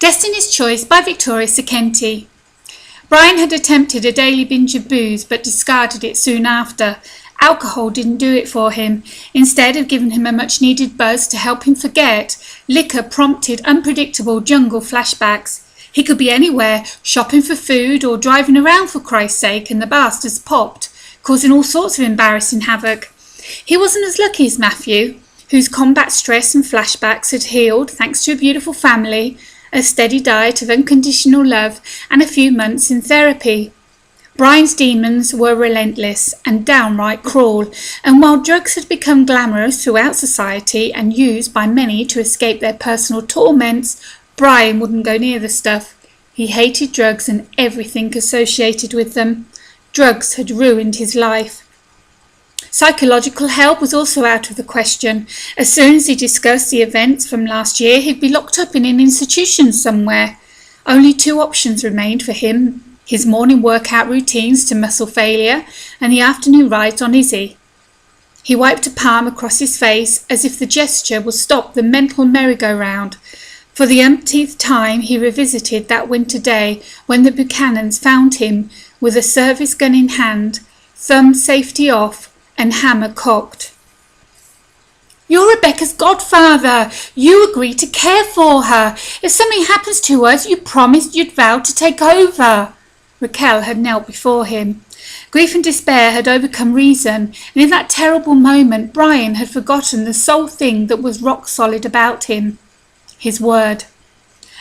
Destiny's Choice by Victoria Sekenti. Brian had attempted a daily binge of booze but discarded it soon after. Alcohol didn't do it for him. Instead of giving him a much-needed buzz to help him forget, liquor prompted unpredictable jungle flashbacks. He could be anywhere, shopping for food or driving around for Christ's sake, and the bastards popped, causing all sorts of embarrassing havoc. He wasn't as lucky as Matthew, whose combat stress and flashbacks had healed thanks to a beautiful family, a steady diet of unconditional love, and a few months in therapy. Brian's demons were relentless and downright cruel, and while drugs had become glamorous throughout society and used by many to escape their personal torments, Brian wouldn't go near the stuff. He hated drugs and everything associated with them. Drugs had ruined his life. Psychological help was also out of the question. As soon as he discussed the events from last year, he'd be locked up in an institution somewhere. Only two options remained for him: his morning workout routines to muscle failure and the afternoon rides on Izzy. He wiped a palm across his face as if the gesture would stop the mental merry-go-round. For the umpteenth time he revisited that winter day when the Buchanans found him with a service gun in hand, thumb safety off, and hammer cocked. "You're Rebecca's godfather. You agreed to care for her. If something happens to us, you promised you'd vow to take over." Raquel had knelt before him. Grief and despair had overcome reason, and in that terrible moment Brian had forgotten the sole thing that was rock solid about him: his word.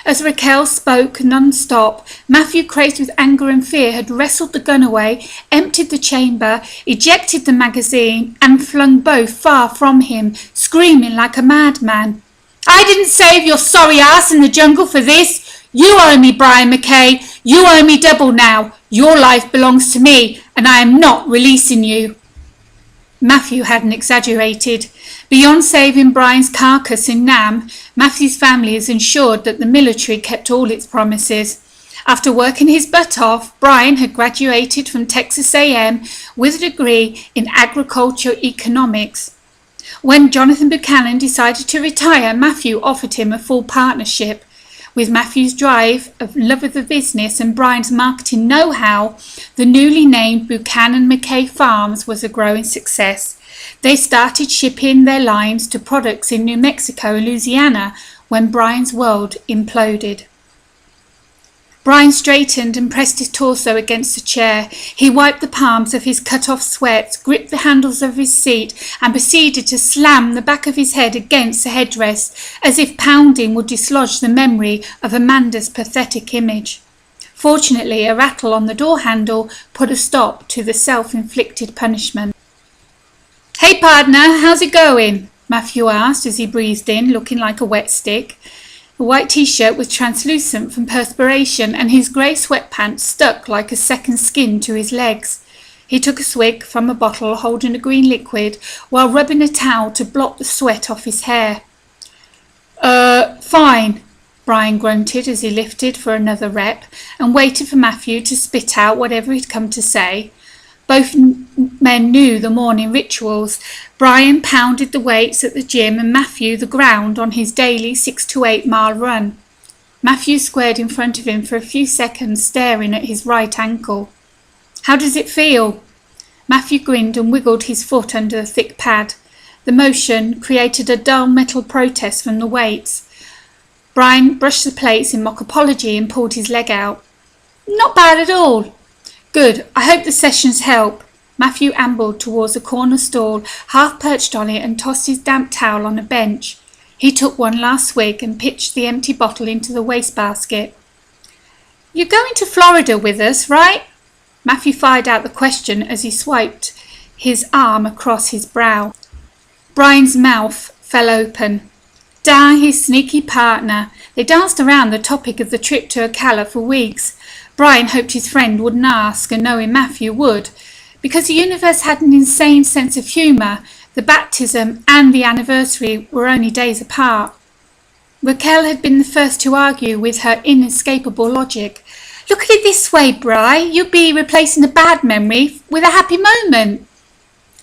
As Raquel spoke non-stop, Matthew, crazed with anger and fear, had wrestled the gun away, emptied the chamber, ejected the magazine, and flung both far from him, screaming like a madman. "I didn't save your sorry ass in the jungle for this. You owe me, Brian McKay. You owe me double now. Your life belongs to me, and I am not releasing you." Matthew hadn't exaggerated. Beyond saving Brian's carcass in Nam, Matthew's family has ensured that the military kept all its promises. After working his butt off, Brian had graduated from Texas A&M with a degree in agriculture economics. When Jonathan Buchanan decided to retire, Matthew offered him a full partnership. With Matthew's drive, of love of the business, and Brian's marketing know-how, the newly named Buchanan McKay Farms was a growing success. They started shipping their lines to products in New Mexico and Louisiana when Brian's world imploded. Brian straightened and pressed his torso against the chair. He wiped the palms of his cut-off sweats, gripped the handles of his seat, and proceeded to slam the back of his head against the headrest, as if pounding would dislodge the memory of Amanda's pathetic image. Fortunately, a rattle on the door handle put a stop to the self-inflicted punishment. "Hey, partner, how's it going?" Matthew asked as he breezed in, looking like a wet stick. The white t-shirt was translucent from perspiration, and his grey sweatpants stuck like a second skin to his legs. He took a swig from a bottle holding a green liquid while rubbing a towel to blot the sweat off his hair. Fine," Brian grunted as he lifted for another rep and waited for Matthew to spit out whatever he'd come to say. Both men knew the morning rituals. Brian pounded the weights at the gym and Matthew the ground on his daily 6 to 8 mile run. Matthew squared in front of him for a few seconds, staring at his right ankle. "How does it feel?" Matthew grinned and wiggled his foot under the thick pad. The motion created a dull metal protest from the weights. Brian brushed the plates in mock apology and pulled his leg out. "Not bad at all." "Good. I hope the sessions help." Matthew ambled towards a corner stall, half perched on it, and tossed his damp towel on a bench. He took one last swig and pitched the empty bottle into the wastebasket. "You're going to Florida with us, right?" Matthew fired out the question as he swiped his arm across his brow. Brian's mouth fell open. Damn his sneaky partner. They danced around the topic of the trip to Ocala for weeks. Brian hoped his friend wouldn't ask, and knowing Matthew would. Because the universe had an insane sense of humour, the baptism and the anniversary were only days apart. Raquel had been the first to argue with her inescapable logic. "Look at it this way, Bri. You'd be replacing a bad memory with a happy moment."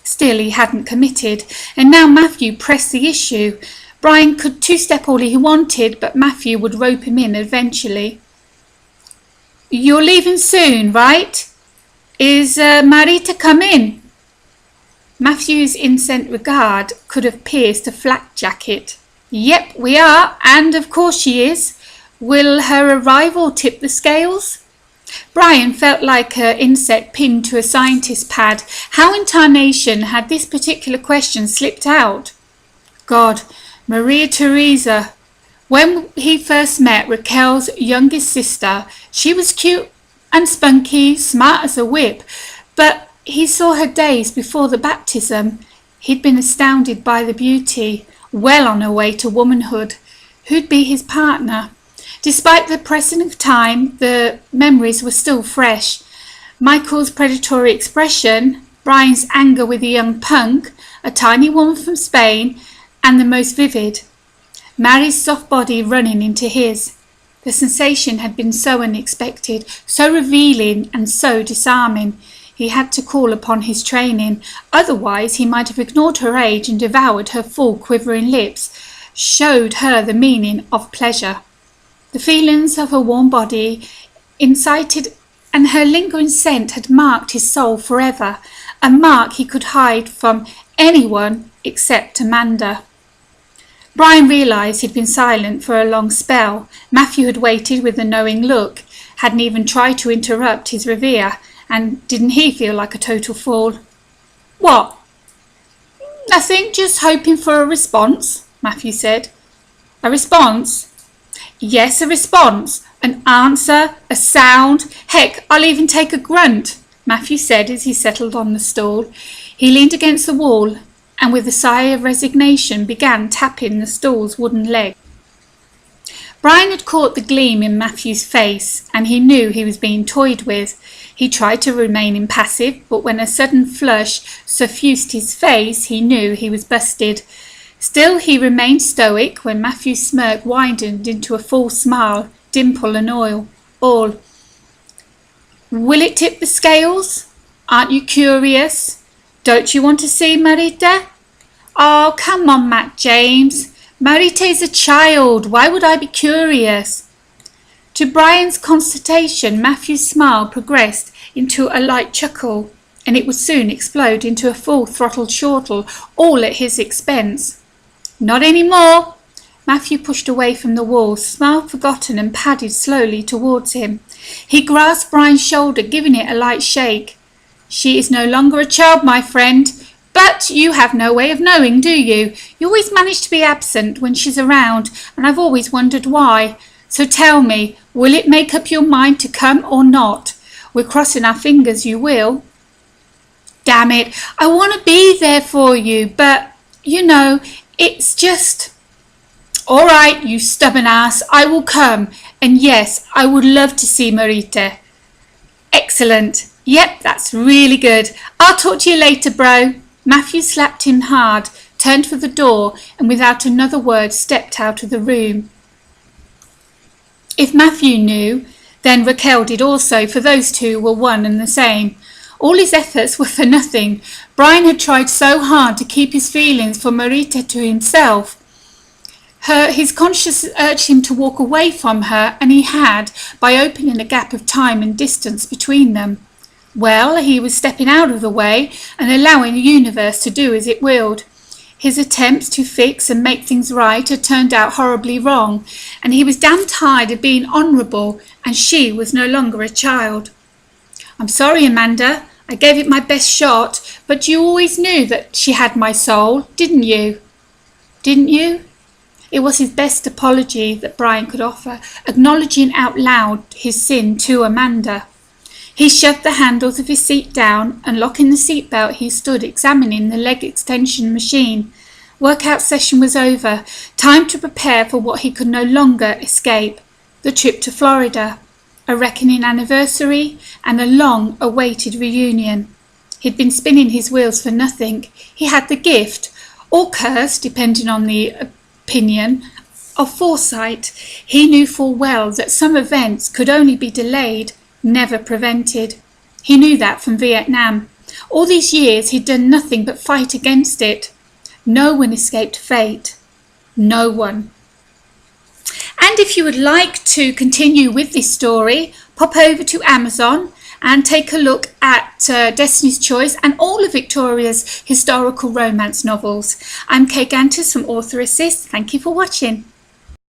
Still, he hadn't committed, and now Matthew pressed the issue. Brian could two-step all he wanted, but Matthew would rope him in eventually. "You're leaving soon, right? Is Marité come in?" Matthew's incensed regard could have pierced a flak jacket. "Yep, we are, and of course she is. Will her arrival tip the scales?" Brian felt like an insect pinned to a scientist's pad. How in tarnation had this particular question slipped out? God, Maria Theresa. When he first met Raquel's youngest sister, she was cute and spunky, smart as a whip, but he saw her days before the baptism. He'd been astounded by the beauty, well on her way to womanhood. Who'd be his partner? Despite the pressing of time, the memories were still fresh. Michael's predatory expression, Brian's anger with the young punk, a tiny woman from Spain, and the most vivid, Mary's soft body running into his. The sensation had been so unexpected, so revealing and so disarming. He had to call upon his training, otherwise he might have ignored her age and devoured her full quivering lips, showed her the meaning of pleasure. The feelings of her warm body incited, and her lingering scent had marked his soul forever, a mark he could hide from anyone except Amanda. Brian realised he'd been silent for a long spell. Matthew had waited with a knowing look, hadn't even tried to interrupt his reverie, and didn't he feel like a total fool? "What?" "Nothing, just hoping for a response," Matthew said. "A response?" "Yes, a response. An answer, a sound. Heck, I'll even take a grunt," Matthew said as he settled on the stool. He leaned against the wall and with a sigh of resignation began tapping the stool's wooden leg. Brian had caught the gleam in Matthew's face, and he knew he was being toyed with. He tried to remain impassive, but when a sudden flush suffused his face, he knew he was busted. Still, he remained stoic when Matthew's smirk widened into a false smile, dimple and all. "Will it tip the scales? Aren't you curious? Don't you want to see Marité?" "Oh, come on, Matt James. Marité's a child. Why would I be curious?" To Brian's consternation, Matthew's smile progressed into a light chuckle, and it would soon explode into a full-throttled chortle, all at his expense. "Not any more." Matthew pushed away from the wall, smile forgotten, and padded slowly towards him. He grasped Brian's shoulder, giving it a light shake. "She is no longer a child, my friend. But you have no way of knowing, do you? You always manage to be absent when she's around, and I've always wondered why. So tell me, will it make up your mind to come or not? We're crossing our fingers you will." "Damn it, I want to be there for you, but, you know, it's just—" "All right, you stubborn ass, I will come. And yes, I would love to see Marité." "Excellent. Yep, that's really good. I'll talk to you later, bro." Matthew slapped him hard, turned for the door, and without another word stepped out of the room. If Matthew knew, then Raquel did also, for those two were one and the same. All his efforts were for nothing. Brian had tried so hard to keep his feelings for Marité to himself. His conscience urged him to walk away from her, and he had, by opening a gap of time and distance between them. Well, he was stepping out of the way and allowing the universe to do as it willed. His attempts to fix and make things right had turned out horribly wrong, and he was damn tired of being honourable, and she was no longer a child. "I'm sorry, Amanda. I gave it my best shot, but you always knew that she had my soul, didn't you?" "Didn't you?" It was his best apology that Brian could offer, acknowledging out loud his sin to Amanda. He shoved the handles of his seat down, and locking the seatbelt, he stood examining the leg extension machine. Workout session was over. Time to prepare for what he could no longer escape: the trip to Florida, a reckoning anniversary, and a long-awaited reunion. He'd been spinning his wheels for nothing. He had the gift, or curse, depending on the opinion, of foresight. He knew full well that some events could only be delayed, never prevented. He knew that from Vietnam. All these years he'd done nothing but fight against it. No one escaped fate. No one. And if you would like to continue with this story, pop over to Amazon and take a look at Destiny's Choice and all of Victoria's historical romance novels. I'm Kay Gantus from Author Assist. Thank you for watching.